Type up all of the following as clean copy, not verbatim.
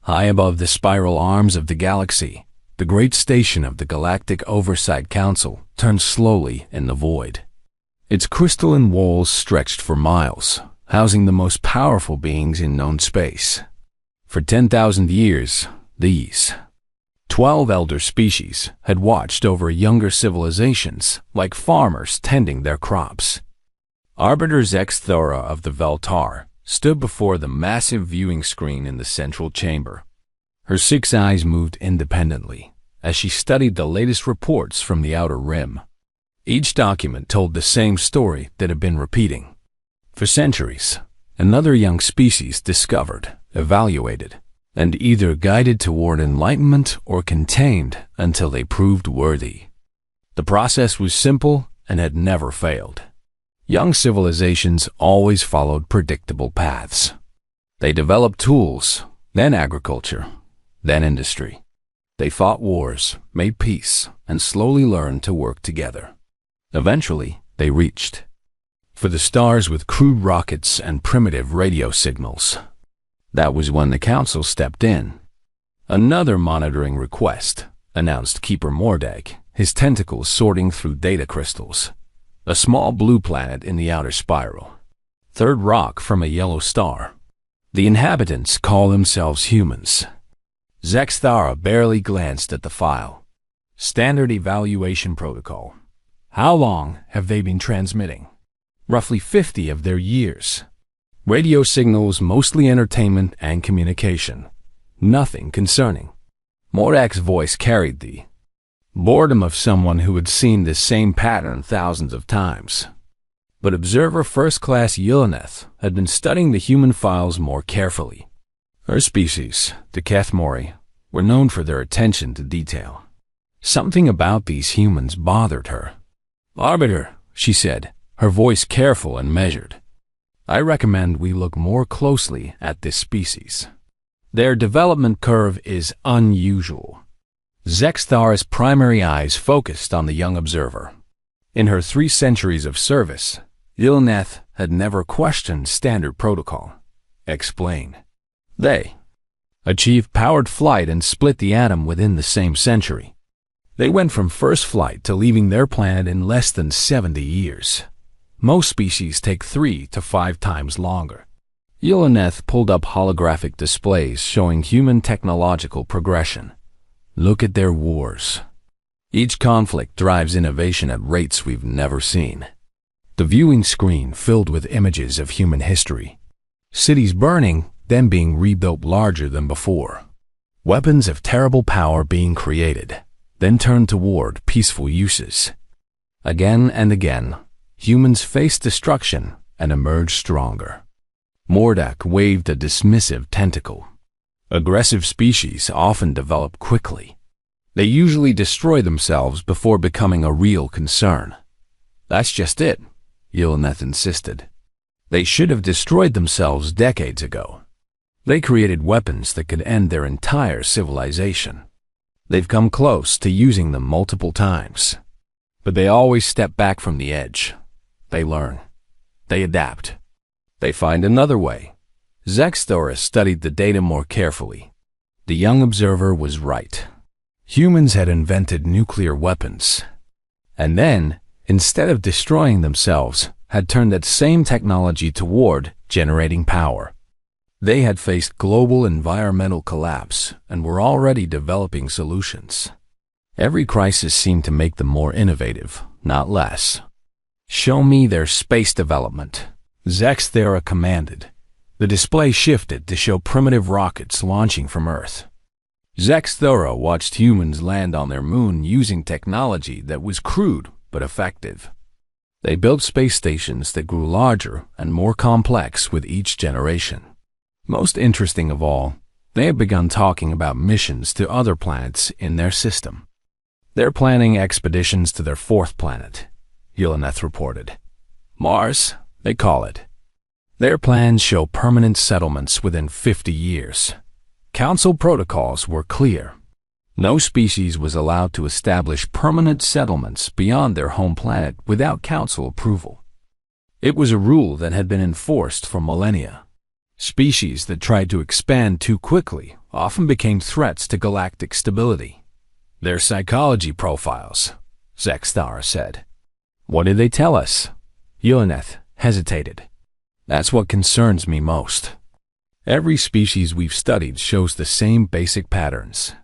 High above the spiral arms of the galaxy, the great station of the Galactic Oversight Council turned slowly in the void. Its crystalline walls stretched for miles, housing the most powerful beings in known space. For 10,000 years, these 12 elder species had watched over younger civilizations like farmers tending their crops. Arbiter Zexthora of the Veltar stood before the massive viewing screen in the central chamber. Her 6 eyes moved independently as she studied the latest reports from the Outer Rim. Each document told the same story that had been repeating. For centuries, another young species discovered, evaluated, and either guided toward enlightenment or contained until they proved worthy. The process was simple and had never failed. Young civilizations always followed predictable paths. They developed tools, then agriculture, then industry. They fought wars, made peace, and slowly learned to work together. Eventually, they reached for the stars with crude rockets and primitive radio signals. That was when the Council stepped in. Another monitoring request, announced Keeper Mordek, his tentacles sorting through data crystals. A small blue planet in the outer spiral. Third rock from a yellow star. The inhabitants call themselves humans. Zexthara barely glanced at the file. Standard evaluation protocol. How long have they been transmitting? Roughly 50 of their years. Radio signals, mostly entertainment and communication. Nothing concerning. Mordek's voice carried the boredom of someone who had seen this same pattern thousands of times. But observer first-class Yelneth had been studying the human files more carefully. Her species, the Kethmori, were known for their attention to detail. Something about these humans bothered her. "Arbiter," she said, her voice careful and measured. "I recommend we look more closely at this species. Their development curve is unusual." Zexthara's primary eyes focused on the young observer. In her 3 centuries of service, Yelneth had never questioned standard protocol. Explain. They achieved powered flight and split the atom within the same century. They went from first flight to leaving their planet in less than 70 years. Most species take 3 to 5 times longer. Yelneth pulled up holographic displays showing human technological progression. Look at their wars. Each conflict drives innovation at rates we've never seen. The viewing screen filled with images of human history. Cities burning, then being rebuilt larger than before. Weapons of terrible power being created, then turned toward peaceful uses. Again and again, humans faced destruction and emerged stronger. Mordek waved a dismissive tentacle. Aggressive species often develop quickly. They usually destroy themselves before becoming a real concern. That's just it, Yelneth insisted. They should have destroyed themselves decades ago. They created weapons that could end their entire civilization. They've come close to using them multiple times. But they always step back from the edge. They learn. They adapt. They find another way. Zexthora studied the data more carefully. The young observer was right. Humans had invented nuclear weapons. And then, instead of destroying themselves, had turned that same technology toward generating power. They had faced global environmental collapse and were already developing solutions. Every crisis seemed to make them more innovative, not less. "Show me their space development," Zexthara commanded. The display shifted to show primitive rockets launching from Earth. Zexthara watched humans land on their moon using technology that was crude but effective. They built space stations that grew larger and more complex with each generation. Most interesting of all, they have begun talking about missions to other planets in their system. They're planning expeditions to their 4th planet, Yelneth reported. Mars, they call it. Their plans show permanent settlements within 50 years. Council protocols were clear. No species was allowed to establish permanent settlements beyond their home planet without Council approval. It was a rule that had been enforced for millennia. Species that tried to expand too quickly often became threats to galactic stability. Their psychology profiles, Zexthara said. What did they tell us? Yelneth hesitated. That's what concerns me most. Every species we've studied shows the same basic patterns.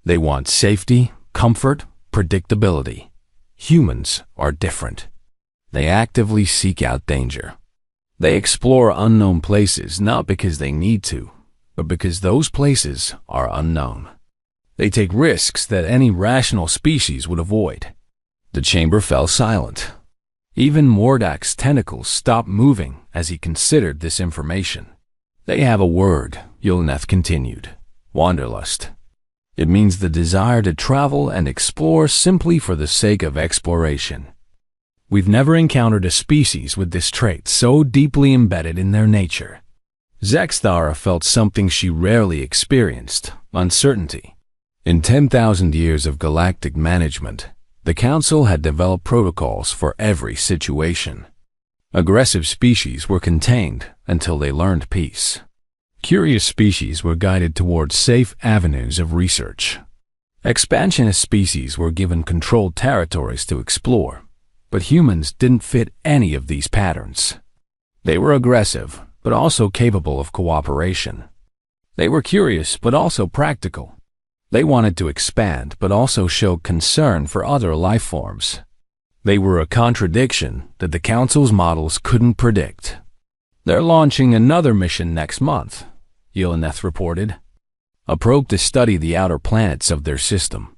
They want safety, comfort, predictability. Humans are different. They actively seek out danger. They explore unknown places not because they need to, but because those places are unknown. They take risks that any rational species would avoid. The chamber fell silent. Even Mordak's tentacles stopped moving as he considered this information. They have a word, Yelneth continued. Wanderlust. It means the desire to travel and explore simply for the sake of exploration. We've never encountered a species with this trait so deeply embedded in their nature. Zexthara felt something she rarely experienced, uncertainty. In 10,000 years of galactic management, the Council had developed protocols for every situation. Aggressive species were contained until they learned peace. Curious species were guided towards safe avenues of research. Expansionist species were given controlled territories to explore, but humans didn't fit any of these patterns. They were aggressive, but also capable of cooperation. They were curious, but also practical. They wanted to expand, but also showed concern for other life forms. They were a contradiction that the Council's models couldn't predict. They're launching another mission next month, Yelneth reported. A probe to study the outer planets of their system.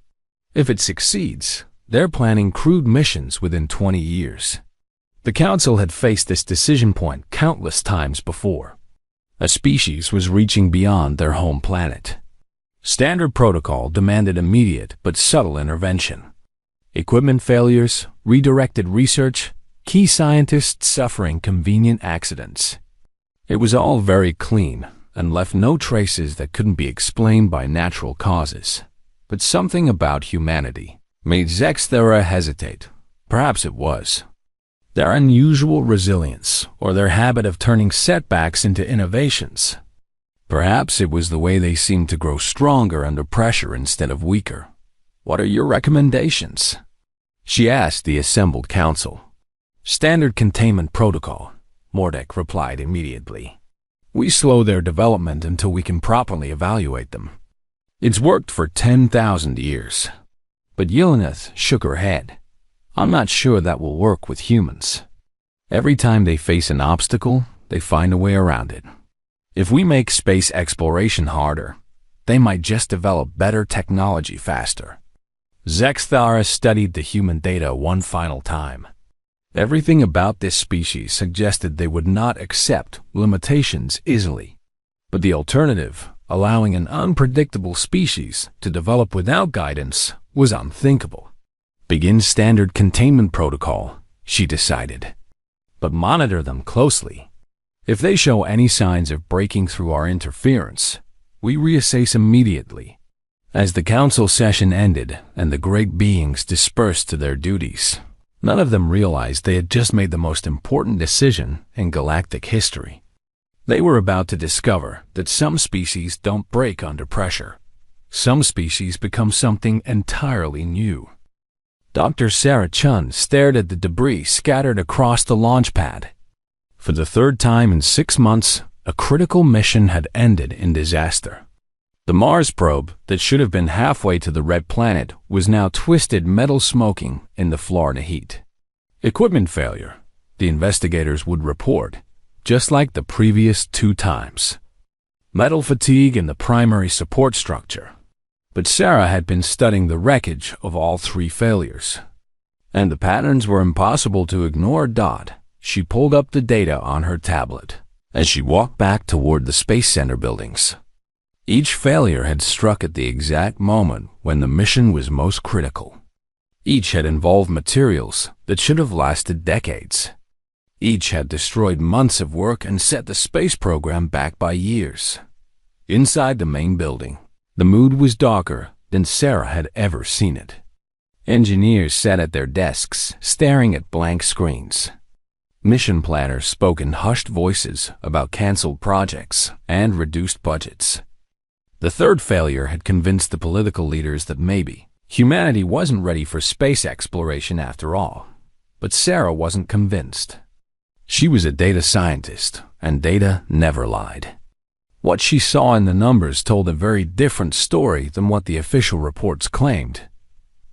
If it succeeds, they're planning crewed missions within 20 years. The Council had faced this decision point countless times before. A species was reaching beyond their home planet. Standard protocol demanded immediate but subtle intervention. Equipment failures, redirected research, key scientists suffering convenient accidents. It was all very clean and left no traces that couldn't be explained by natural causes. But something about humanity made Zexthara hesitate. Perhaps it was their unusual resilience or their habit of turning setbacks into innovations. Perhaps it was the way they seemed to grow stronger under pressure instead of weaker. What are your recommendations? She asked the assembled council. Standard containment protocol, Mordak replied immediately. We slow their development until we can properly evaluate them. It's worked for 10,000 years. But Yelneth shook her head. I'm not sure that will work with humans. Every time they face an obstacle, they find a way around it. If we make space exploration harder, they might just develop better technology faster. Zexthara studied the human data one final time. Everything about this species suggested they would not accept limitations easily. But the alternative, allowing an unpredictable species to develop without guidance, was unthinkable. Begin standard containment protocol, she decided. But monitor them closely. If they show any signs of breaking through our interference, we reassess immediately. As the council session ended and the great beings dispersed to their duties, none of them realized they had just made the most important decision in galactic history. They were about to discover that some species don't break under pressure. Some species become something entirely new. Dr. Sarah Chun stared at the debris scattered across the launch pad. For the third time in 6 months, a critical mission had ended in disaster. The Mars probe that should have been halfway to the red planet was now twisted metal smoking in the Florida heat. Equipment failure, the investigators would report, just like the previous 2 times. Metal fatigue in the primary support structure. But Sarah had been studying the wreckage of all 3 failures. And the patterns were impossible to ignore. She pulled up the data on her tablet as she walked back toward the Space Center buildings. Each failure had struck at the exact moment when the mission was most critical. Each had involved materials that should have lasted decades. Each had destroyed months of work and set the space program back by years. Inside the main building, the mood was darker than Sarah had ever seen it. Engineers sat at their desks, staring at blank screens. Mission planners spoke in hushed voices about canceled projects and reduced budgets. The third failure had convinced the political leaders that maybe humanity wasn't ready for space exploration after all. But Sarah wasn't convinced. She was a data scientist, and data never lied. What she saw in the numbers told a very different story than what the official reports claimed.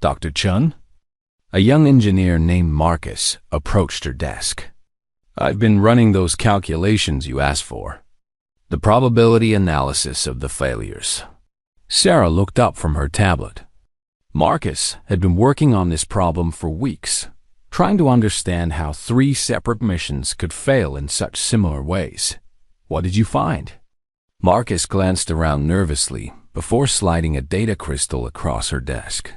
Dr. Chun? A young engineer named Marcus approached her desk. "I've been running those calculations you asked for. The probability analysis of the failures." Sarah looked up from her tablet. Marcus had been working on this problem for weeks, trying to understand how 3 separate missions could fail in such similar ways. "What did you find?" Marcus glanced around nervously before sliding a data crystal across her desk.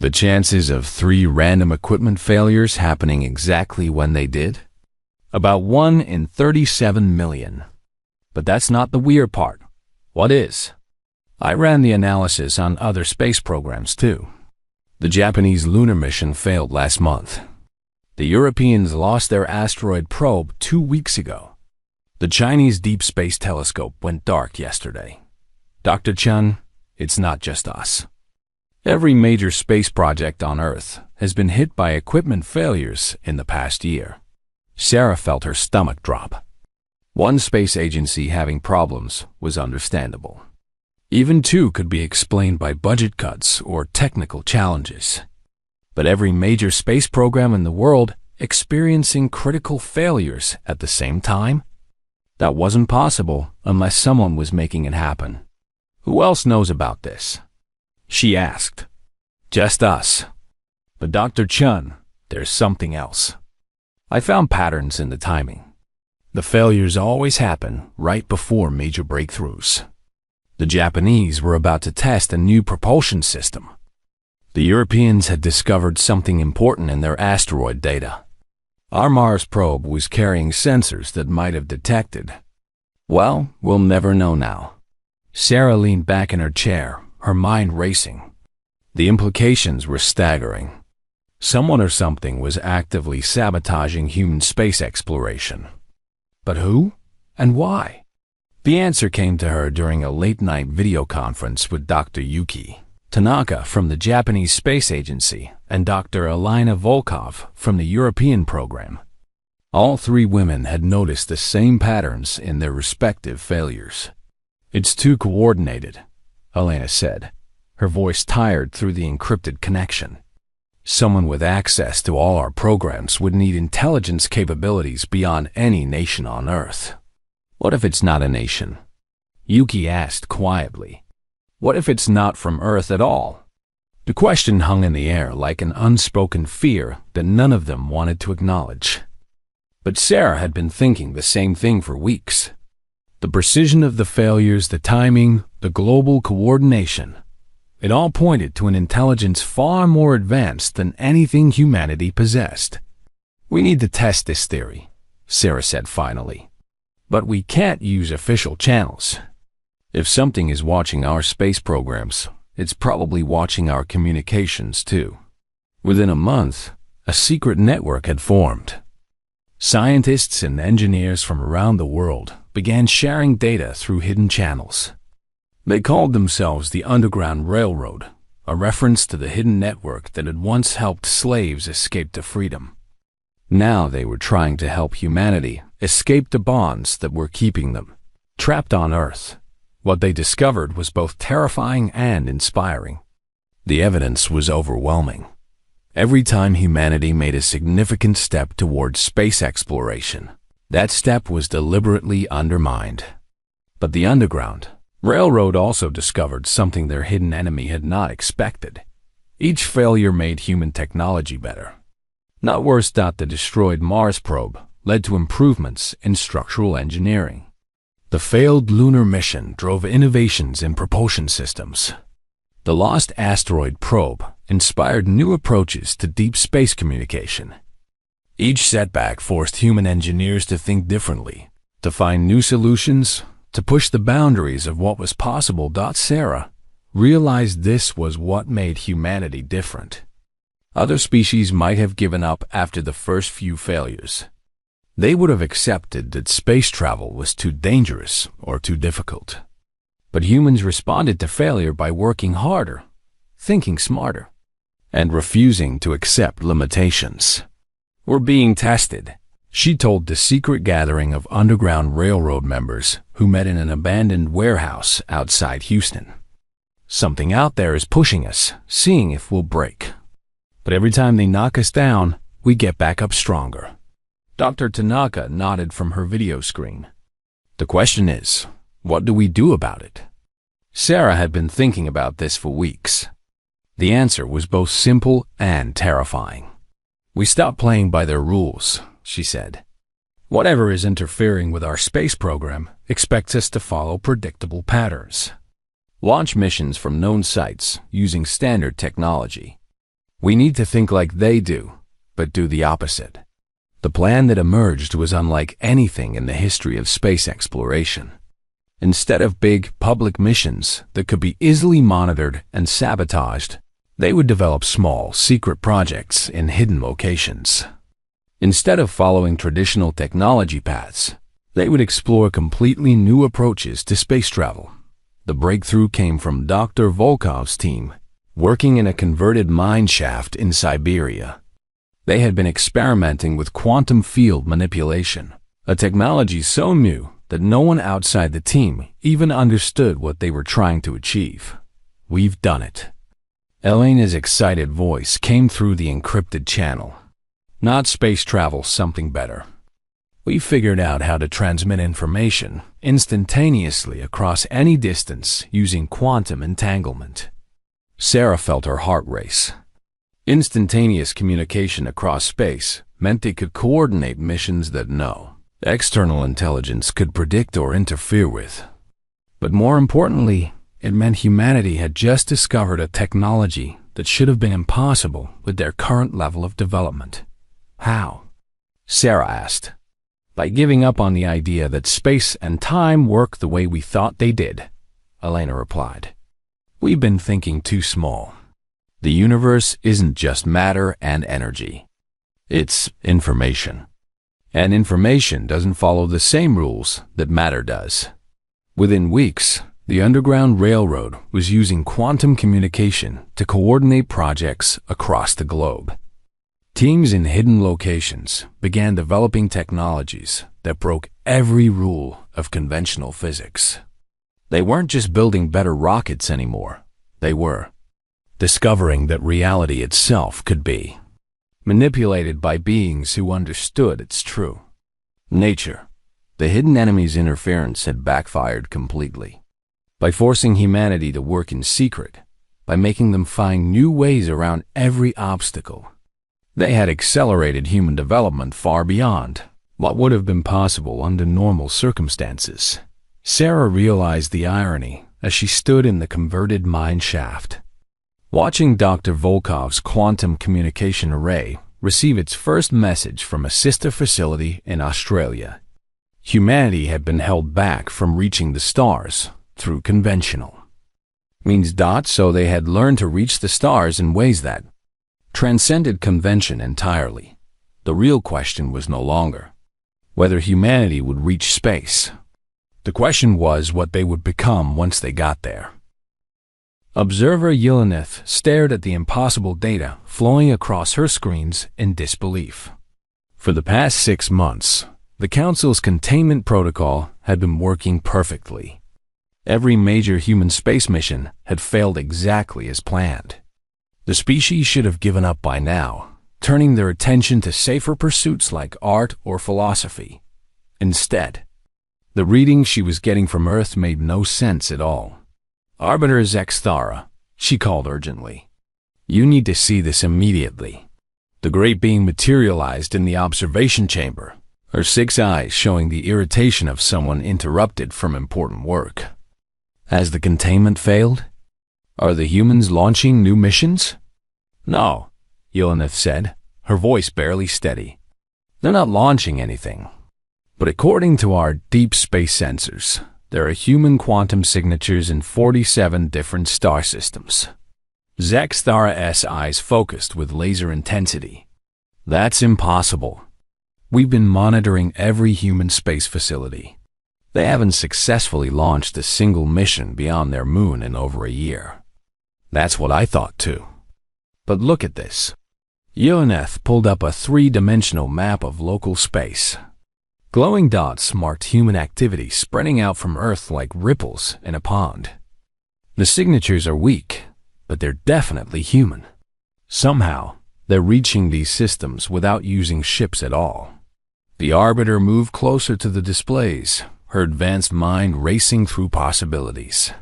"The chances of 3 random equipment failures happening exactly when they did? About 1 in 37 million. But that's not the weird part. What is? I ran the analysis on other space programs too. The Japanese lunar mission failed last month. The Europeans lost their asteroid probe 2 weeks ago. The Chinese Deep Space Telescope went dark yesterday. Dr. Chun, it's not just us. Every major space project on Earth has been hit by equipment failures in the past year." Sarah felt her stomach drop. One space agency having problems was understandable. Even 2 could be explained by budget cuts or technical challenges. But every major space program in the world experiencing critical failures at the same time? That wasn't possible unless someone was making it happen. "Who else knows about this?" she asked. "Just us. But Dr. Chun, there's something else. I found patterns in the timing. The failures always happen right before major breakthroughs. The Japanese were about to test a new propulsion system. The Europeans had discovered something important in their asteroid data. Our Mars probe was carrying sensors that might have detected. Well, we'll never know now." Sarah leaned back in her chair, her mind racing. The implications were staggering. Someone or something was actively sabotaging human space exploration. But who? And why? The answer came to her during a late-night video conference with Dr. Yuki Tanaka from the Japanese Space Agency and Dr. Alina Volkov from the European program. All 3 women had noticed the same patterns in their respective failures. "It's too coordinated," Alina said, her voice tired through the encrypted connection. "Someone with access to all our programs would need intelligence capabilities beyond any nation on Earth." "What if it's not a nation?" Yuki asked quietly. "What if it's not from Earth at all?" The question hung in the air like an unspoken fear that none of them wanted to acknowledge. But Sarah had been thinking the same thing for weeks. The precision of the failures, the timing, the global coordination. It all pointed to an intelligence far more advanced than anything humanity possessed. "We need to test this theory," Sarah said finally. "But we can't use official channels. If something is watching our space programs, it's probably watching our communications too." Within a month, a secret network had formed. Scientists and engineers from around the world began sharing data through hidden channels. They called themselves the Underground Railroad, a reference to the hidden network that had once helped slaves escape to freedom. Now they were trying to help humanity escape the bonds that were keeping them trapped on Earth. What they discovered was both terrifying and inspiring. The evidence was overwhelming. Every time humanity made a significant step towards space exploration, that step was deliberately undermined. But the Underground Railroad also discovered something their hidden enemy had not expected. Each failure made human technology better. Not worse that the destroyed Mars probe led to improvements in structural engineering. The failed lunar mission drove innovations in propulsion systems. The lost asteroid probe inspired new approaches to deep space communication. Each setback forced human engineers to think differently, to find new solutions, to push the boundaries of what was possible. Sarah realized this was what made humanity different. Other species might have given up after the first few failures. They would have accepted that space travel was too dangerous or too difficult. But humans responded to failure by working harder, thinking smarter, and refusing to accept limitations. "We're being tested," she told the secret gathering of Underground Railroad members who met in an abandoned warehouse outside Houston. "Something out there is pushing us, seeing if we'll break. But every time they knock us down, we get back up stronger." Dr. Tanaka nodded from her video screen. "The question is, what do we do about it?" Sarah had been thinking about this for weeks. The answer was both simple and terrifying. "We stop playing by their rules," she said. "Whatever is interfering with our space program expects us to follow predictable patterns. Launch missions from known sites using standard technology. We need to think like they do, but do the opposite." The plan that emerged was unlike anything in the history of space exploration. Instead of big, public missions that could be easily monitored and sabotaged, they would develop small, secret projects in hidden locations. Instead of following traditional technology paths, they would explore completely new approaches to space travel. The breakthrough came from Dr. Volkov's team, working in a converted mine shaft in Siberia. They had been experimenting with quantum field manipulation, a technology so new that no one outside the team even understood what they were trying to achieve. "We've done it." Elena's excited voice came through the encrypted channel. "Not space travel, something better. We figured out how to transmit information instantaneously across any distance using quantum entanglement." Sarah felt her heart race. Instantaneous communication across space meant they could coordinate missions that no external intelligence could predict or interfere with. But more importantly, it meant humanity had just discovered a technology that should have been impossible with their current level of development. "How?" Sarah asked. "By giving up on the idea that space and time work the way we thought they did," Elena replied. "We've been thinking too small. The universe isn't just matter and energy. It's information. And information doesn't follow the same rules that matter does." Within weeks, the Underground Railroad was using quantum communication to coordinate projects across the globe. Teams in hidden locations began developing technologies that broke every rule of conventional physics. They weren't just building better rockets anymore. They were discovering that reality itself could be manipulated by beings who understood its true nature. The hidden enemy's interference had backfired completely. By forcing humanity to work in secret, by making them find new ways around every obstacle, they had accelerated human development far beyond what would have been possible under normal circumstances. Sarah realized the irony as she stood in the converted mine shaft, watching Dr. Volkov's quantum communication array receive its first message from a sister facility in Australia. Humanity had been held back from reaching the stars through conventional means. So they had learned to reach the stars in ways that transcended convention entirely. The real question was no longer whether humanity would reach space. The question was what they would become once they got there. Observer Yelena stared at the impossible data flowing across her screens in disbelief. For the past 6 months, the Council's containment protocol had been working perfectly. Every major human space mission had failed exactly as planned. The species should have given up by now, turning their attention to safer pursuits like art or philosophy. Instead, the readings she was getting from Earth made no sense at all. "Arbiter Zexthara," she called urgently. "You need to see this immediately." The great being materialized in the observation chamber, her 6 eyes showing the irritation of someone interrupted from important work. "Has the containment failed? Are the humans launching new missions?" "No," Yelena said, her voice barely steady. "They're not launching anything. But according to our deep space sensors, there are human quantum signatures in 47 different star systems." Zexthara's eyes focused with laser intensity. "That's impossible. We've been monitoring every human space facility. They haven't successfully launched a single mission beyond their moon in over a year. That's what I thought too. But look at this. Yelena pulled up a three-dimensional map of local space. Glowing dots marked human activity spreading out from Earth like ripples in a pond. The signatures are weak, but they're definitely human. Somehow, they're reaching these systems without using ships at all. The Arbiter moved closer to the displays, her advanced mind racing through possibilities.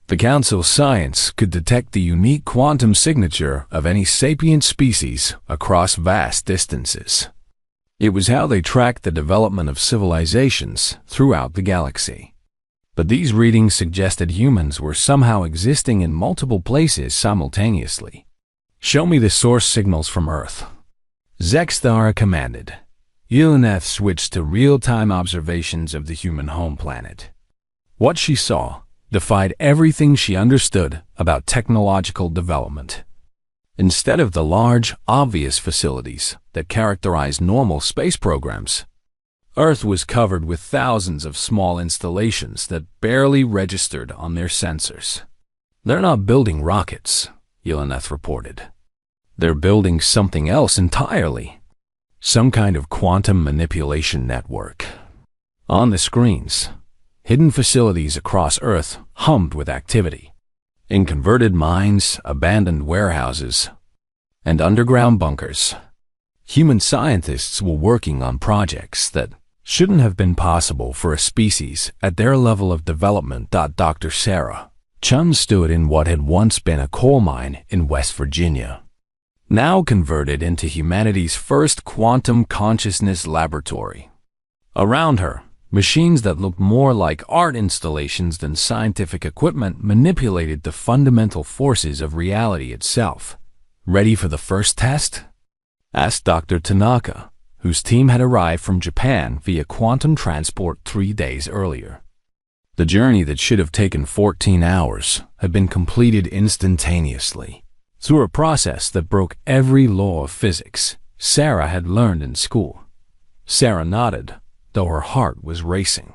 The Council's science could detect the unique quantum signature of any sapient species across vast distances. It was how they tracked the development of civilizations throughout the galaxy. But these readings suggested humans were somehow existing in multiple places simultaneously. Show me the source signals from Earth. Zexthara commanded. Yelena switched to real-time observations of the human home planet. What she saw defied everything she understood about technological development. Instead of the large, obvious facilities that characterize normal space programs, Earth was covered with thousands of small installations that barely registered on their sensors. They're not building rockets, Yelena reported. They're building something else entirely. Some kind of quantum manipulation network. On the screens, hidden facilities across Earth hummed with activity. In converted mines, abandoned warehouses, and underground bunkers, human scientists were working on projects that shouldn't have been possible for a species at their level of development. Dr. Sarah Chun stood in what had once been a coal mine in West Virginia, now converted into humanity's first quantum consciousness laboratory. Around her, machines that looked more like art installations than scientific equipment manipulated the fundamental forces of reality itself. Ready for the first test? Asked Dr. Tanaka, whose team had arrived from Japan via quantum transport 3 days earlier. The journey that should have taken 14 hours had been completed instantaneously, through a process that broke every law of physics Sarah had learned in school. Sarah nodded, though her heart was racing.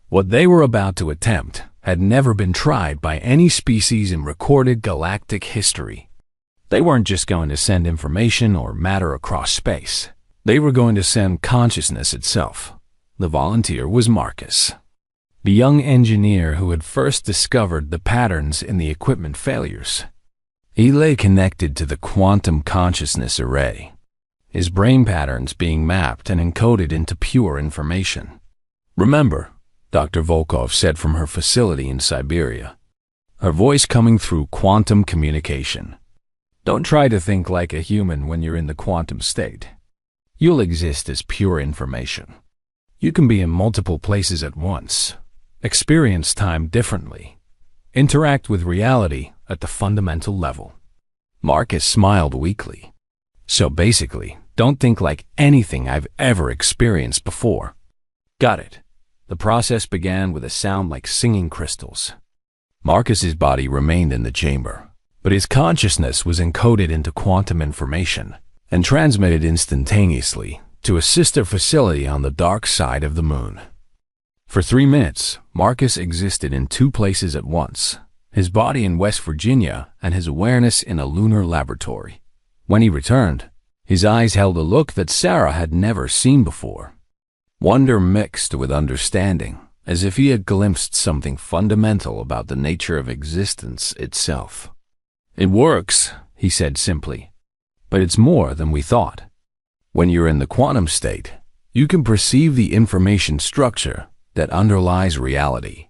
What they were about to attempt had never been tried by any species in recorded galactic history. They weren't just going to send information or matter across space. They were going to send consciousness itself. The volunteer was Marcus, the young engineer who had first discovered the patterns in the equipment failures. He lay connected to the quantum consciousness array, his brain patterns being mapped and encoded into pure information. Remember, Dr. Volkov said from her facility in Siberia, her voice coming through quantum communication. Don't try to think like a human when you're in the quantum state. You'll exist as pure information. You can be in multiple places at once, experience time differently, interact with reality at the fundamental level. Marcus smiled weakly. So basically, don't think like anything I've ever experienced before. Got it. The process began with a sound like singing crystals. Marcus's body remained in the chamber, but his consciousness was encoded into quantum information and transmitted instantaneously to a sister facility on the dark side of the moon. For 3 minutes, Marcus existed in 2 places at once, his body in West Virginia and his awareness in a lunar laboratory. When he returned, his eyes held a look that Sarah had never seen before. Wonder mixed with understanding, as if he had glimpsed something fundamental about the nature of existence itself. It works, he said simply, but it's more than we thought. When you're in the quantum state, you can perceive the information structure that underlies reality.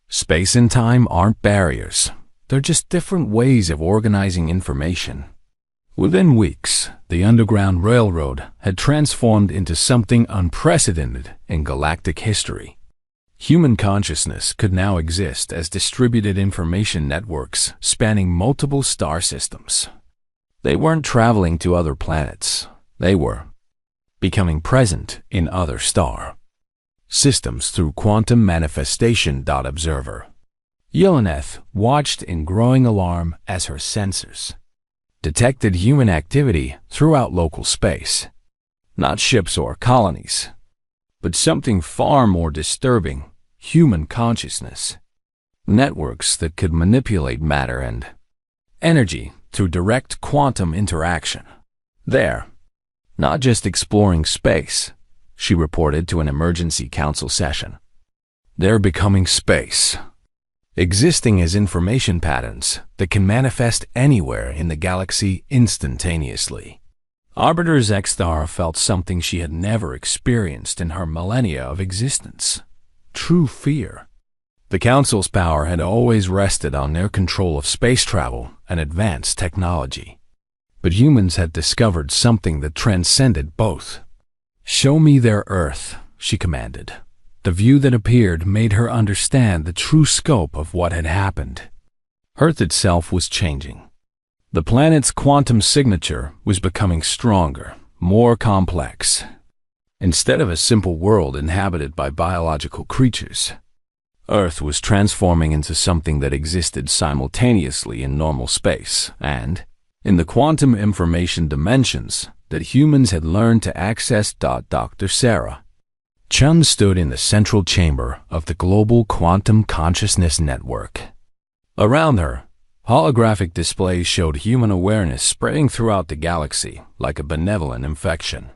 Space and time aren't barriers. They're just different ways of organizing information. Within weeks, the Underground Railroad had transformed into something unprecedented in galactic history. Human consciousness could now exist as distributed information networks spanning multiple star systems. They weren't traveling to other planets. They were becoming present in other star systems through quantum manifestation. Observer Yelena watched in growing alarm as her sensors detected human activity throughout local space. Not ships or colonies, but something far more disturbing, human consciousness. Networks that could manipulate matter and energy through direct quantum interaction. There, not just exploring space, she reported to an emergency council session. They're becoming space, existing as information patterns that can manifest anywhere in the galaxy instantaneously. Arbiter Zexthar felt something she had never experienced in her millennia of existence: true fear. The Council's power had always rested on their control of space travel and advanced technology. But humans had discovered something that transcended both. "Show me their Earth," she commanded. The view that appeared made her understand the true scope of what had happened. Earth itself was changing. The planet's quantum signature was becoming stronger, more complex. Instead of a simple world inhabited by biological creatures, Earth was transforming into something that existed simultaneously in normal space and in the quantum information dimensions that humans had learned to access. Dr. Sarah Chun stood in the central chamber of the global quantum consciousness network. Around her, holographic displays showed human awareness spreading throughout the galaxy like a benevolent infection.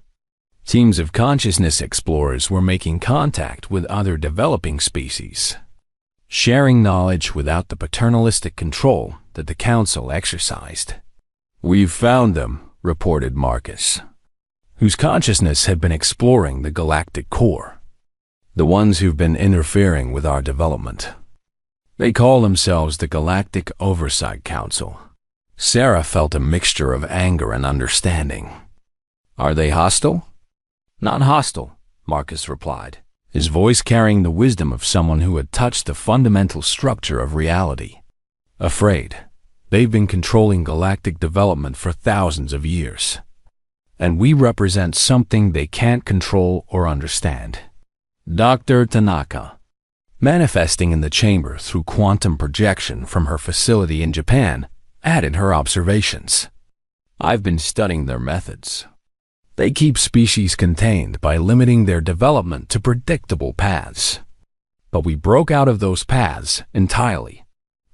Teams of consciousness explorers were making contact with other developing species, sharing knowledge without the paternalistic control that the Council exercised. "We've found them," reported Marcus, whose consciousness had been exploring the galactic core. "The ones who've been interfering with our development. They call themselves the Galactic Oversight Council." Sarah felt a mixture of anger and understanding. "Are they hostile?" "Not hostile," Marcus replied, his voice carrying the wisdom of someone who had touched the fundamental structure of reality. "Afraid. They've been controlling galactic development for thousands of years. And we represent something they can't control or understand." Dr. Tanaka, manifesting in the chamber through quantum projection from her facility in Japan, added her observations. "I've been studying their methods. They keep species contained by limiting their development to predictable paths. But we broke out of those paths entirely."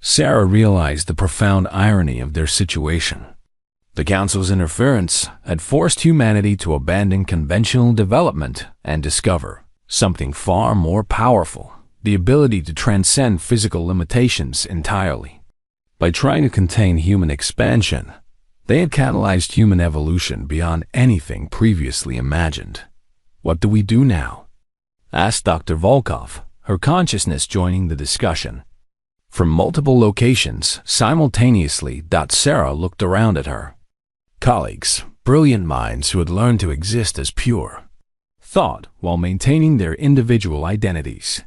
Sarah realized the profound irony of their situation. The Council's interference had forced humanity to abandon conventional development and discover something far more powerful: the ability to transcend physical limitations entirely. By trying to contain human expansion, they had catalyzed human evolution beyond anything previously imagined. "What do we do now?" asked Dr. Volkov, her consciousness joining the discussion. From multiple locations, simultaneously, Sarah looked around at her. Colleagues, brilliant minds who had learned to exist as pure thought while maintaining their individual identities.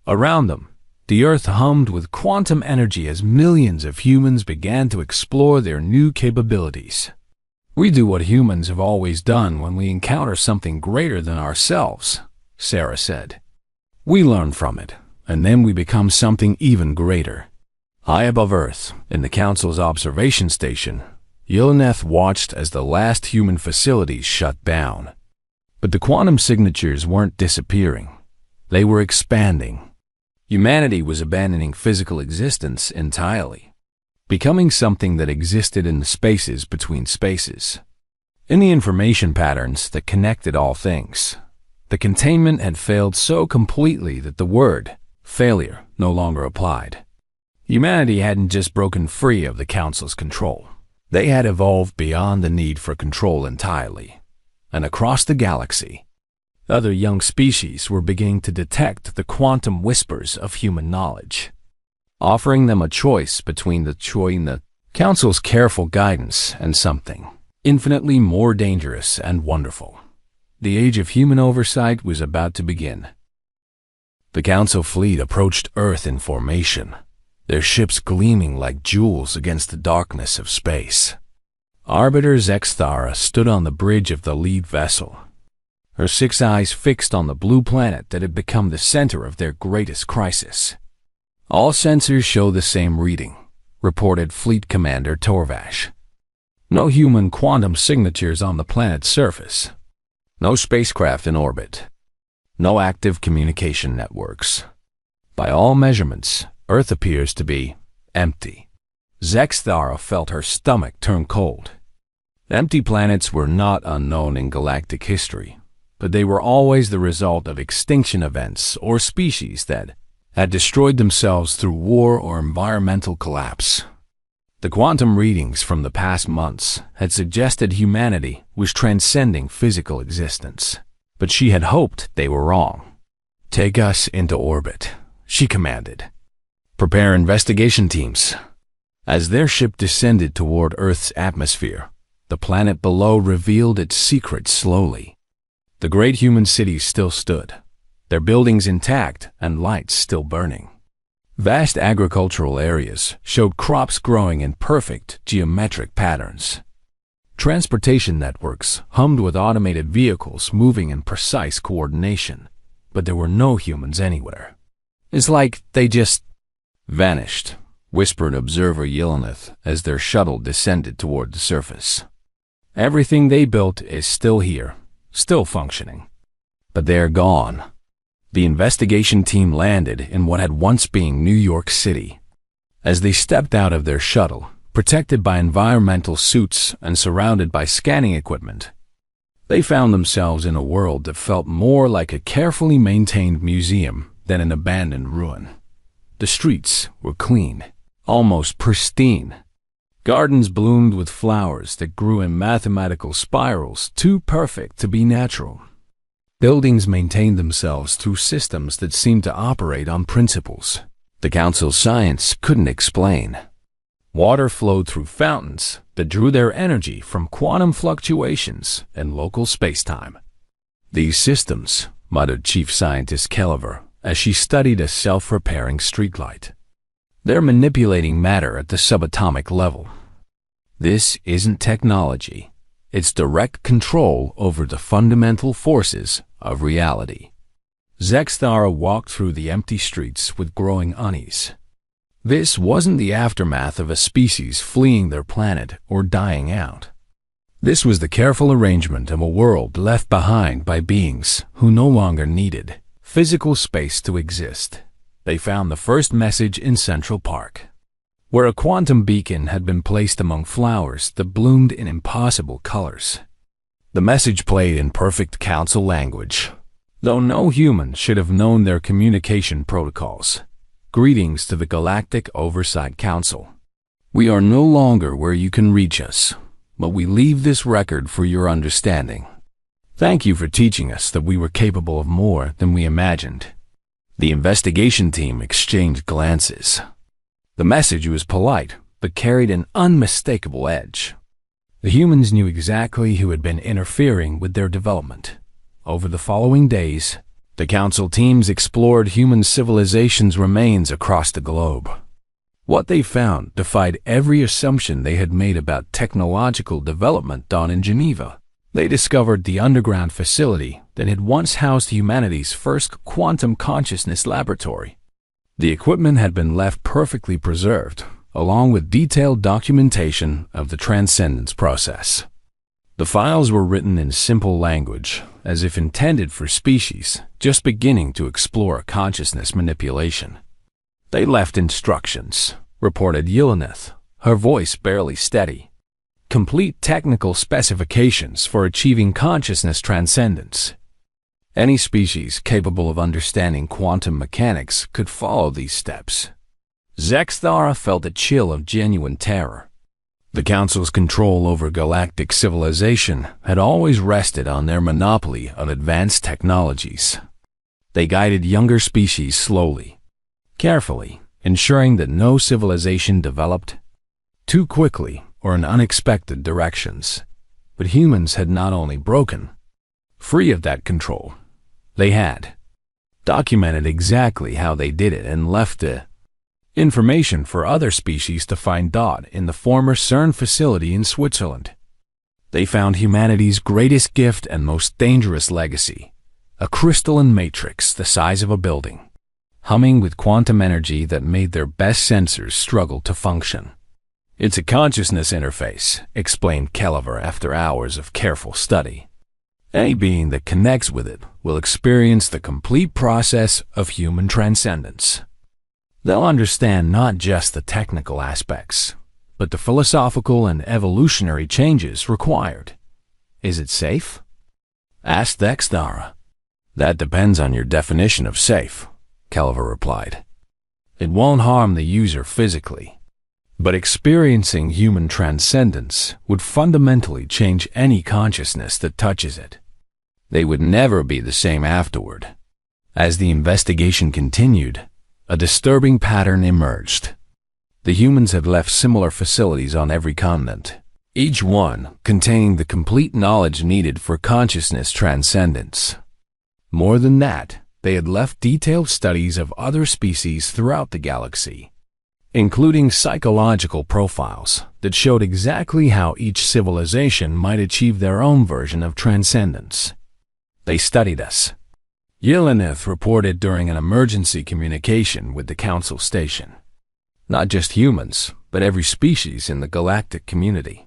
Around them, the Earth hummed with quantum energy as millions of humans began to explore their new capabilities. "We do what humans have always done when we encounter something greater than ourselves," Sarah said. "We learn from it, and then we become something even greater." High above Earth, in the Council's observation station, Yelneth watched as the last human facilities shut down. But the quantum signatures weren't disappearing. They were expanding. Humanity was abandoning physical existence entirely, becoming something that existed in the spaces between spaces. In the information patterns that connected all things, the containment had failed so completely that the word failure no longer applied. Humanity hadn't just broken free of the Council's control. They had evolved beyond the need for control entirely. And across the galaxy, other young species were beginning to detect the quantum whispers of human knowledge, offering them a choice between the Council's careful guidance and something infinitely more dangerous and wonderful. The age of human oversight was about to begin. The Council fleet approached Earth in formation, their ships gleaming like jewels against the darkness of space. Arbiter Zexthara stood on the bridge of the lead vessel, her 6 eyes fixed on the blue planet that had become the center of their greatest crisis. "All sensors show the same reading," reported Fleet Commander Torvash. "No human quantum signatures on the planet's surface. No spacecraft in orbit. No active communication networks. By all measurements, Earth appears to be empty. Zexthara felt her stomach turn cold. Empty planets were not unknown in galactic history, but they were always the result of extinction events or species that had destroyed themselves through war or environmental collapse. The quantum readings from the past months had suggested humanity was transcending physical existence, but she had hoped they were wrong. "Take us into orbit," she commanded. "Prepare investigation teams." As their ship descended toward Earth's atmosphere, the planet below revealed its secrets slowly. The great human cities still stood, their buildings intact and lights still burning. Vast agricultural areas showed crops growing in perfect geometric patterns. Transportation networks hummed with automated vehicles moving in precise coordination, but there were no humans anywhere. "It's like they just vanished," whispered observer Yelena as their shuttle descended toward the surface. "Everything they built is still here, still functioning, but they're gone." The investigation team landed in what had once been New York City. As they stepped out of their shuttle, protected by environmental suits and surrounded by scanning equipment, they found themselves in a world that felt more like a carefully maintained museum than an abandoned ruin. The streets were clean, almost pristine. Gardens bloomed with flowers that grew in mathematical spirals too perfect to be natural. Buildings maintained themselves through systems that seemed to operate on principles the Council's science couldn't explain. Water flowed through fountains that drew their energy from quantum fluctuations in local spacetime. "These systems," muttered Chief Scientist Kellever as she studied a self-repairing streetlight. "They're manipulating matter at the subatomic level. This isn't technology. It's direct control over the fundamental forces of reality." Zexthara walked through the empty streets with growing unease. This wasn't the aftermath of a species fleeing their planet or dying out. This was the careful arrangement of a world left behind by beings who no longer needed physical space to exist. They found the first message in Central Park, where a quantum beacon had been placed among flowers that bloomed in impossible colors. The message played in perfect council language, though no human should have known their communication protocols. "Greetings to the Galactic Oversight Council. We are no longer where you can reach us, but we leave this record for your understanding. Thank you for teaching us that we were capable of more than we imagined." The investigation team exchanged glances. The message was polite, but carried an unmistakable edge. The humans knew exactly who had been interfering with their development. Over the following days, the Council teams explored human civilization's remains across the globe. What they found defied every assumption they had made about technological development done in Geneva. They discovered the underground facility that had once housed humanity's first quantum consciousness laboratory. The equipment had been left perfectly preserved, along with detailed documentation of the transcendence process. The files were written in simple language, as if intended for species just beginning to explore consciousness manipulation. "They left instructions," reported Yelena, her voice barely steady. "Complete technical specifications for achieving consciousness transcendence. Any species capable of understanding quantum mechanics could follow these steps." Zexthara felt a chill of genuine terror. The Council's control over galactic civilization had always rested on their monopoly on advanced technologies. They guided younger species slowly, carefully, ensuring that no civilization developed too quickly or in unexpected directions. But humans had not only broken free of that control, they had documented exactly how they did it and left the information for other species to find in the former CERN facility in Switzerland. They found humanity's greatest gift and most dangerous legacy, a crystalline matrix the size of a building, humming with quantum energy that made their best sensors struggle to function. "It's a consciousness interface," explained Kellever after hours of careful study. Any being that connects with it will experience the complete process of human transcendence. They'll understand not just the technical aspects, but the philosophical and evolutionary changes required. Is it safe? Asked Dextara. That depends on your definition of safe, Kelva replied. It won't harm the user physically, but experiencing human transcendence would fundamentally change any consciousness that touches it. They would never be the same afterward. As the investigation continued, a disturbing pattern emerged. The humans had left similar facilities on every continent, each one containing the complete knowledge needed for consciousness transcendence. More than that, they had left detailed studies of other species throughout the galaxy, including psychological profiles that showed exactly how each civilization might achieve their own version of transcendence. They studied us, Yelena reported during an emergency communication with the Council station. Not just humans, but every species in the galactic community.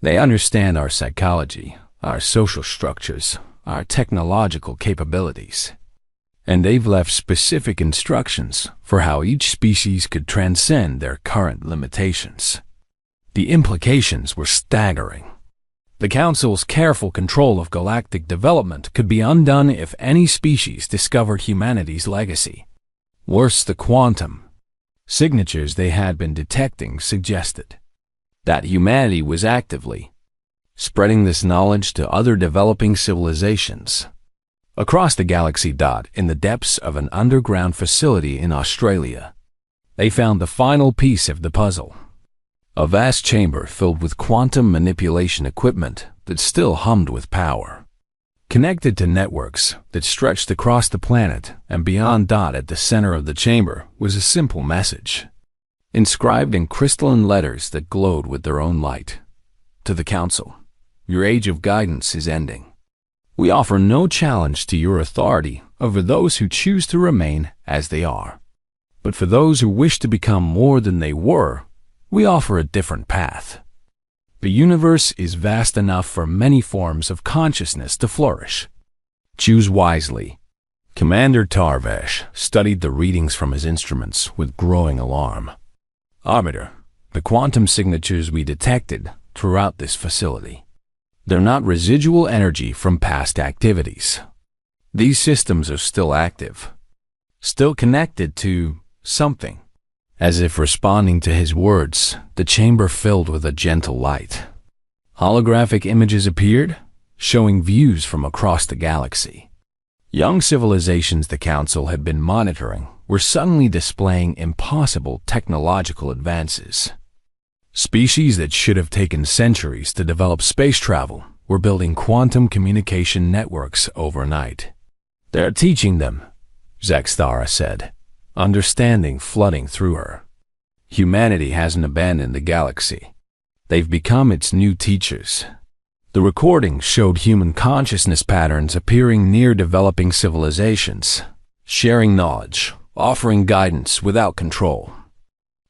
They understand our psychology, our social structures, our technological capabilities. And they've left specific instructions for how each species could transcend their current limitations. The implications were staggering. The Council's careful control of galactic development could be undone if any species discovered humanity's legacy. Worse, the quantum signatures they had been detecting suggested that humanity was actively spreading this knowledge to other developing civilizations. Across the galaxy, in the depths of an underground facility in Australia, they found the final piece of the puzzle. A vast chamber filled with quantum manipulation equipment that still hummed with power. Connected to networks that stretched across the planet and beyond. At the center of the chamber was a simple message, inscribed in crystalline letters that glowed with their own light. To the Council, your age of guidance is ending. We offer no challenge to your authority over those who choose to remain as they are. But for those who wish to become more than they were, we offer a different path. The universe is vast enough for many forms of consciousness to flourish. Choose wisely. Commander Tarvesh studied the readings from his instruments with growing alarm. Arbiter, the quantum signatures we detected throughout this facility. They're not residual energy from past activities. These systems are still active, still connected to something. As if responding to his words, the chamber filled with a gentle light. Holographic images appeared, showing views from across the galaxy. Young civilizations the Council had been monitoring were suddenly displaying impossible technological advances. Species that should have taken centuries to develop space travel were building quantum communication networks overnight. They're teaching them, Zexthara said, understanding flooding through her. Humanity hasn't abandoned the galaxy. They've become its new teachers. The recording showed human consciousness patterns appearing near developing civilizations, sharing knowledge, offering guidance without control.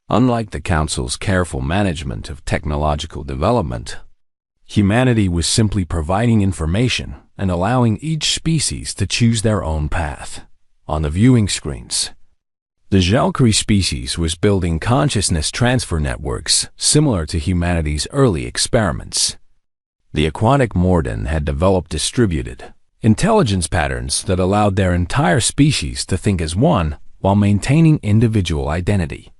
Unlike the Council's careful management of technological development, humanity was simply providing information and allowing each species to choose their own path. On the viewing screens, the Jalkari species was building consciousness transfer networks similar to humanity's early experiments. The aquatic Morden had developed distributed intelligence patterns that allowed their entire species to think as one while maintaining individual identity.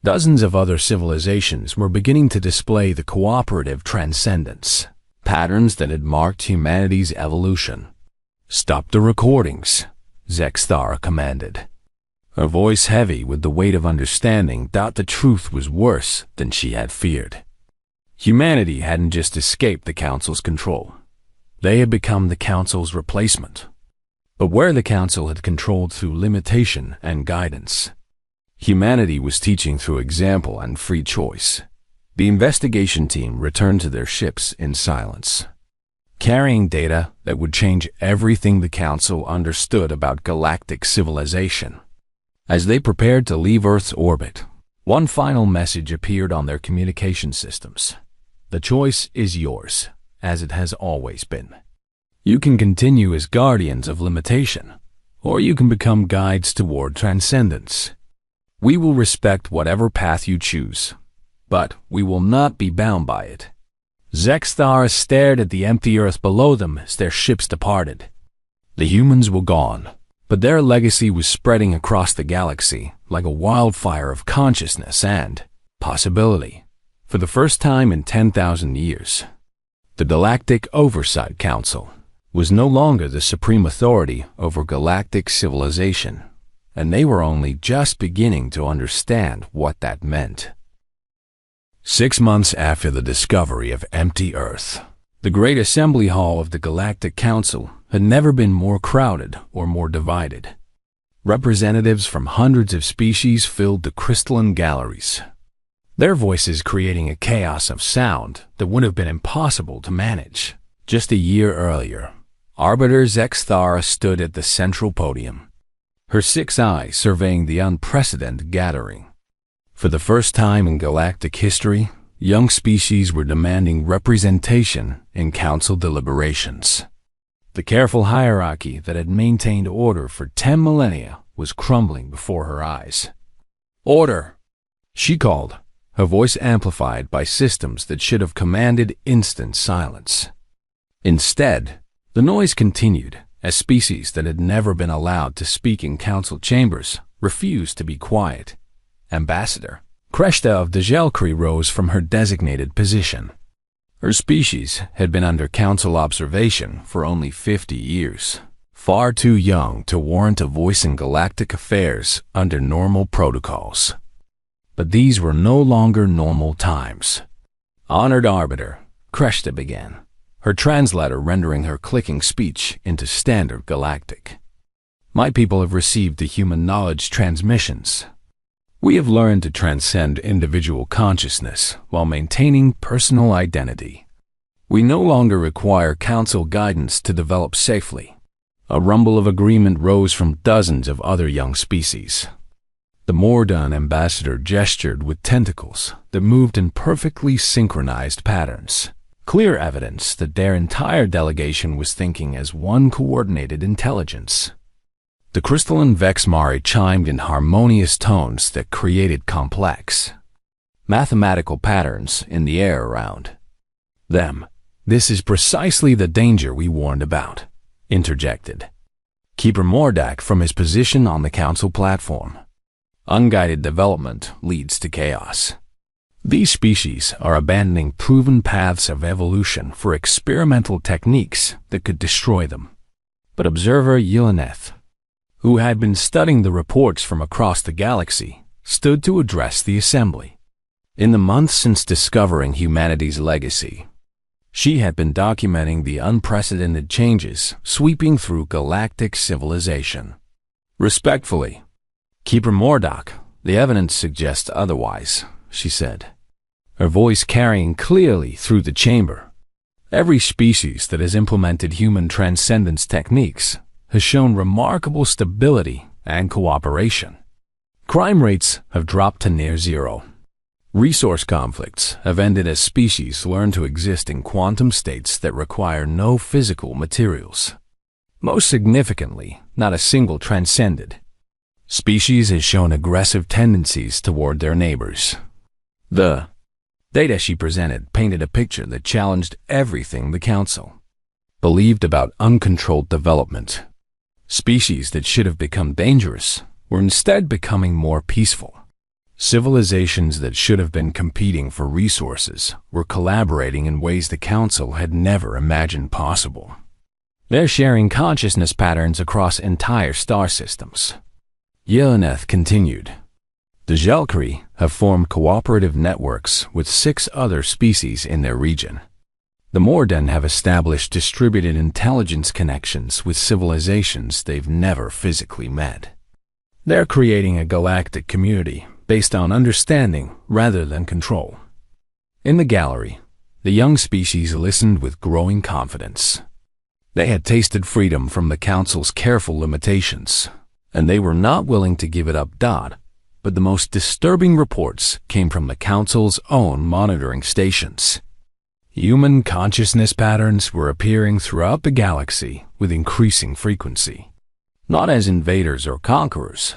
Dozens of other civilizations were beginning to display the cooperative transcendence, patterns that had marked humanity's evolution. Stop the recordings, Zexthara commanded, her voice heavy with the weight of understanding that the truth was worse than she had feared. Humanity hadn't just escaped the Council's control. They had become the Council's replacement. But where the Council had controlled through limitation and guidance, humanity was teaching through example and free choice. The investigation team returned to their ships in silence, carrying data that would change everything the Council understood about galactic civilization. As they prepared to leave Earth's orbit, one final message appeared on their communication systems. The choice is yours, as it has always been. You can continue as guardians of limitation, or you can become guides toward transcendence. We will respect whatever path you choose, but we will not be bound by it. Zexthar stared at the empty earth below them as their ships departed. The humans were gone, but their legacy was spreading across the galaxy like a wildfire of consciousness and possibility. For the first time in 10,000 years, the Galactic Oversight Council was no longer the supreme authority over galactic civilization, and they were only just beginning to understand what that meant. 6 months after the discovery of empty Earth, the Great Assembly Hall of the Galactic Council had never been more crowded or more divided. Representatives from hundreds of species filled the crystalline galleries, their voices creating a chaos of sound that would have been impossible to manage. Just a year earlier, Arbiter Zexthara stood at the central podium, her 6 eyes surveying the unprecedented gathering. For the first time in galactic history, young species were demanding representation in council deliberations. The careful hierarchy that had maintained order for 10 millennia was crumbling before her eyes. "Order!" she called, her voice amplified by systems that should have commanded instant silence. Instead, the noise continued as species that had never been allowed to speak in council chambers refused to be quiet. Ambassador Kreshta of the Gelkri rose from her designated position. Her species had been under council observation for only 50 years, far too young to warrant a voice in galactic affairs under normal protocols. But these were no longer normal times. "Honored Arbiter," Kreshta began, her translator rendering her clicking speech into standard galactic. "My people have received the human knowledge transmissions. We have learned to transcend individual consciousness while maintaining personal identity. We no longer require council guidance to develop safely." A rumble of agreement rose from dozens of other young species. The Mordan ambassador gestured with tentacles that moved in perfectly synchronized patterns, clear evidence that their entire delegation was thinking as one coordinated intelligence. The crystalline Vexmari chimed in harmonious tones that created complex, mathematical patterns in the air around them. "This is precisely the danger we warned about," interjected Keeper Mordak from his position on the council platform. "Unguided development leads to chaos. These species are abandoning proven paths of evolution for experimental techniques that could destroy them." But observer Yelneth, who had been studying the reports from across the galaxy, stood to address the assembly. In the months since discovering humanity's legacy, she had been documenting the unprecedented changes sweeping through galactic civilization. "Respectfully, Keeper Mordock, the evidence suggests otherwise," she said, her voice carrying clearly through the chamber. "Every species that has implemented human transcendence techniques has shown remarkable stability and cooperation. Crime rates have dropped to near zero. Resource conflicts have ended as species learn to exist in quantum states that require no physical materials. Most significantly, not a single transcended species has shown aggressive tendencies toward their neighbors." The data she presented painted a picture that challenged everything the Council believed about uncontrolled development. Species that should have become dangerous were instead becoming more peaceful. Civilizations that should have been competing for resources were collaborating in ways the Council had never imagined possible. They're sharing consciousness patterns across entire star systems. Yelneth continued. The Gelkri have formed cooperative networks with 6 other species in their region. The Morden have established distributed intelligence connections with civilizations they've never physically met. They're creating a galactic community based on understanding rather than control. In the gallery, the young species listened with growing confidence. They had tasted freedom from the Council's careful limitations, and they were not willing to give it up. But the most disturbing reports came from the Council's own monitoring stations. Human consciousness patterns were appearing throughout the galaxy with increasing frequency, not as invaders or conquerors,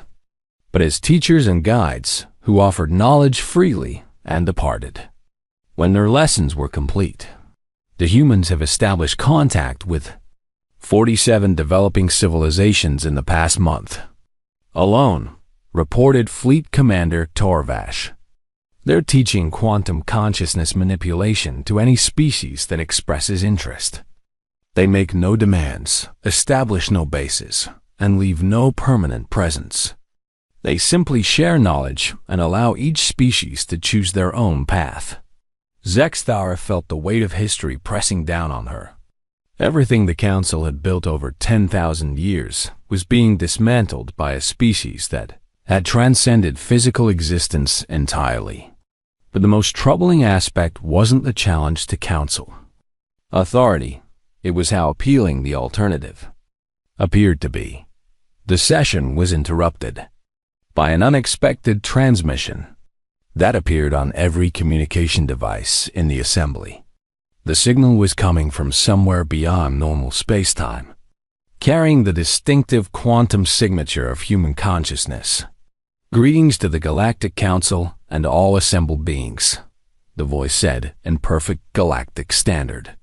but as teachers and guides who offered knowledge freely and departed. When their lessons were complete, the humans have established contact with 47 developing civilizations in the past month alone, reported Fleet Commander Torvash. They're teaching quantum consciousness manipulation to any species that expresses interest. They make no demands, establish no bases, and leave no permanent presence. They simply share knowledge and allow each species to choose their own path. Zexthara felt the weight of history pressing down on her. Everything the Council had built over 10,000 years was being dismantled by a species that had transcended physical existence entirely. But the most troubling aspect wasn't the challenge to Council authority, it was how appealing the alternative appeared to be. The session was interrupted by an unexpected transmission that appeared on every communication device in the assembly. The signal was coming from somewhere beyond normal space-time, carrying the distinctive quantum signature of human consciousness. "Greetings to the Galactic Council and all assembled beings," the voice said in perfect galactic standard.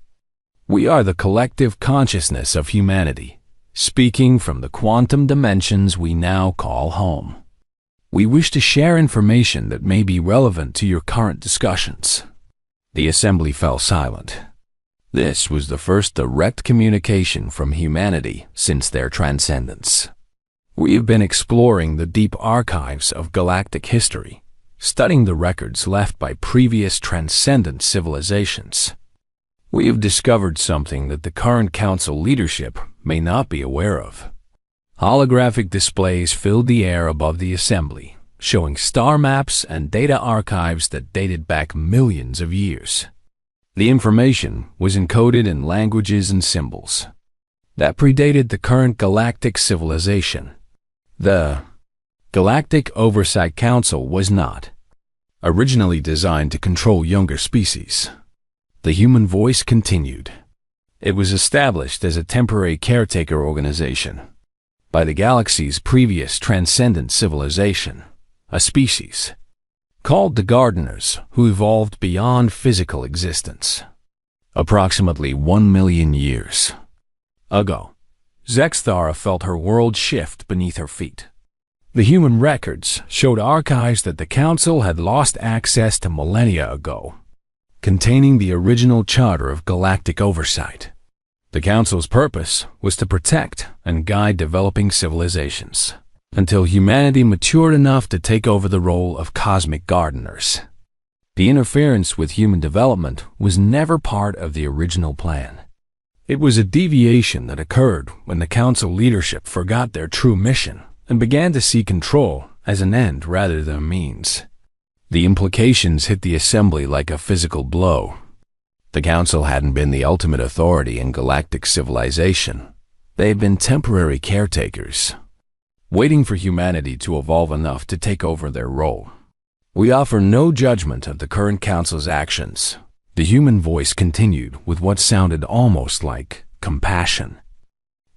"We are the collective consciousness of humanity, speaking from the quantum dimensions we now call home. We wish to share information that may be relevant to your current discussions." The assembly fell silent. This was the first direct communication from humanity since their transcendence. "We have been exploring the deep archives of galactic history, studying the records left by previous transcendent civilizations. We have discovered something that the current Council leadership may not be aware of." Holographic displays filled the air above the assembly, showing star maps and data archives that dated back millions of years. The information was encoded in languages and symbols that predated the current galactic civilization. The Galactic Oversight Council was not originally designed to control younger species. The human voice continued. It was established as a temporary caretaker organization by the galaxy's previous transcendent civilization, a species called the Gardeners, who evolved beyond physical existence. Approximately 1 million years ago, Zexthara felt her world shift beneath her feet. The human records showed archives that the Council had lost access to millennia ago, containing the original charter of galactic oversight. The Council's purpose was to protect and guide developing civilizations until humanity matured enough to take over the role of cosmic gardeners. The interference with human development was never part of the original plan. It was a deviation that occurred when the Council leadership forgot their true mission and began to see control as an end rather than a means. The implications hit the assembly like a physical blow. The Council hadn't been the ultimate authority in galactic civilization. They had been temporary caretakers, waiting for humanity to evolve enough to take over their role. "We offer no judgment of the current Council's actions," the human voice continued with what sounded almost like compassion.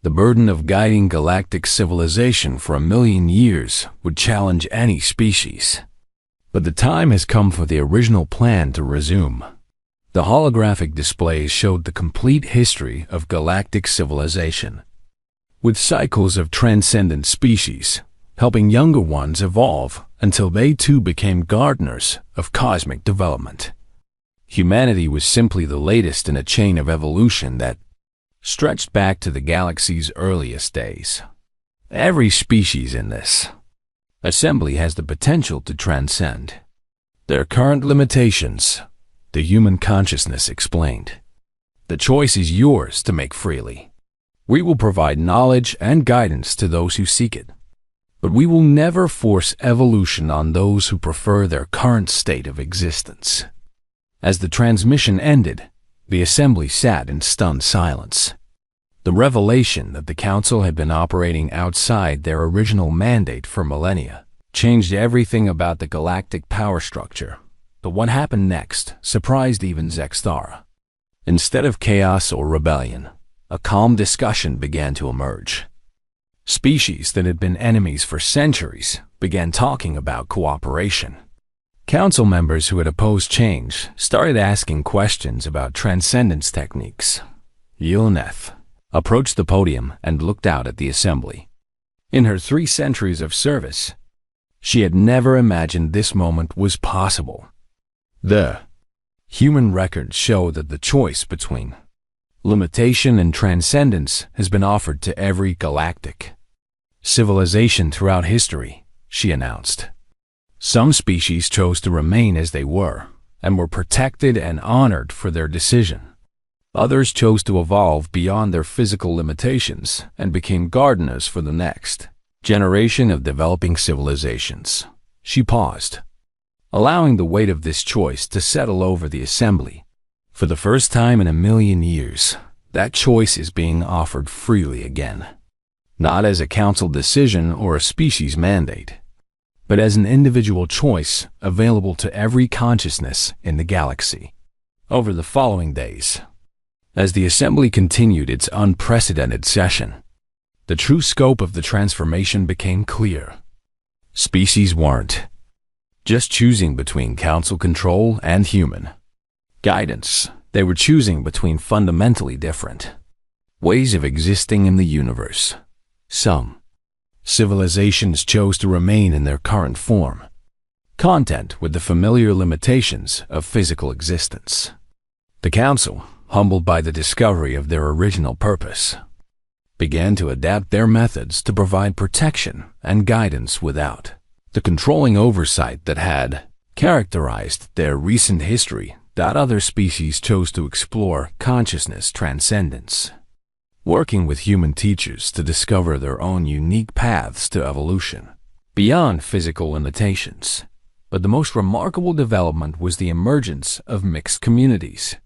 "The burden of guiding galactic civilization for 1,000,000 years would challenge any species. But the time has come for the original plan to resume." The holographic displays showed the complete history of galactic civilization, with cycles of transcendent species, helping younger ones evolve until they too became gardeners of cosmic development. Humanity was simply the latest in a chain of evolution that stretched back to the galaxy's earliest days. Every species in this assembly has the potential to transcend their current limitations, the human consciousness explained. "The choice is yours to make freely. We will provide knowledge and guidance to those who seek it, but we will never force evolution on those who prefer their current state of existence." As the transmission ended, the assembly sat in stunned silence. The revelation that the Council had been operating outside their original mandate for millennia changed everything about the galactic power structure. But what happened next surprised even Zexthara. Instead of chaos or rebellion, a calm discussion began to emerge. Species that had been enemies for centuries began talking about cooperation. Council members who had opposed change started asking questions about transcendence techniques. Yelneth approached the podium and looked out at the assembly. In her 3 centuries of service, she had never imagined this moment was possible. The human records show that the choice between limitation and transcendence has been offered to every galactic civilization throughout history, she announced. Some species chose to remain as they were and were protected and honored for their decision. Others chose to evolve beyond their physical limitations and became gardeners for the next generation of developing civilizations. She paused, allowing the weight of this choice to settle over the assembly. For the first time in a million years, that choice is being offered freely again. Not as a council decision or a species mandate, but as an individual choice available to every consciousness in the galaxy. Over the following days, as the assembly continued its unprecedented session, the true scope of the transformation became clear. Species weren't just choosing between council control and human guidance. They were choosing between fundamentally different ways of existing in the universe. Some civilizations chose to remain in their current form, content with the familiar limitations of physical existence. The council, humbled by the discovery of their original purpose, began to adapt their methods to provide protection and guidance without the controlling oversight that had characterized their recent history. That other species chose to explore consciousness transcendence, working with human teachers to discover their own unique paths to evolution beyond physical limitations. But the most remarkable development was the emergence of mixed communities.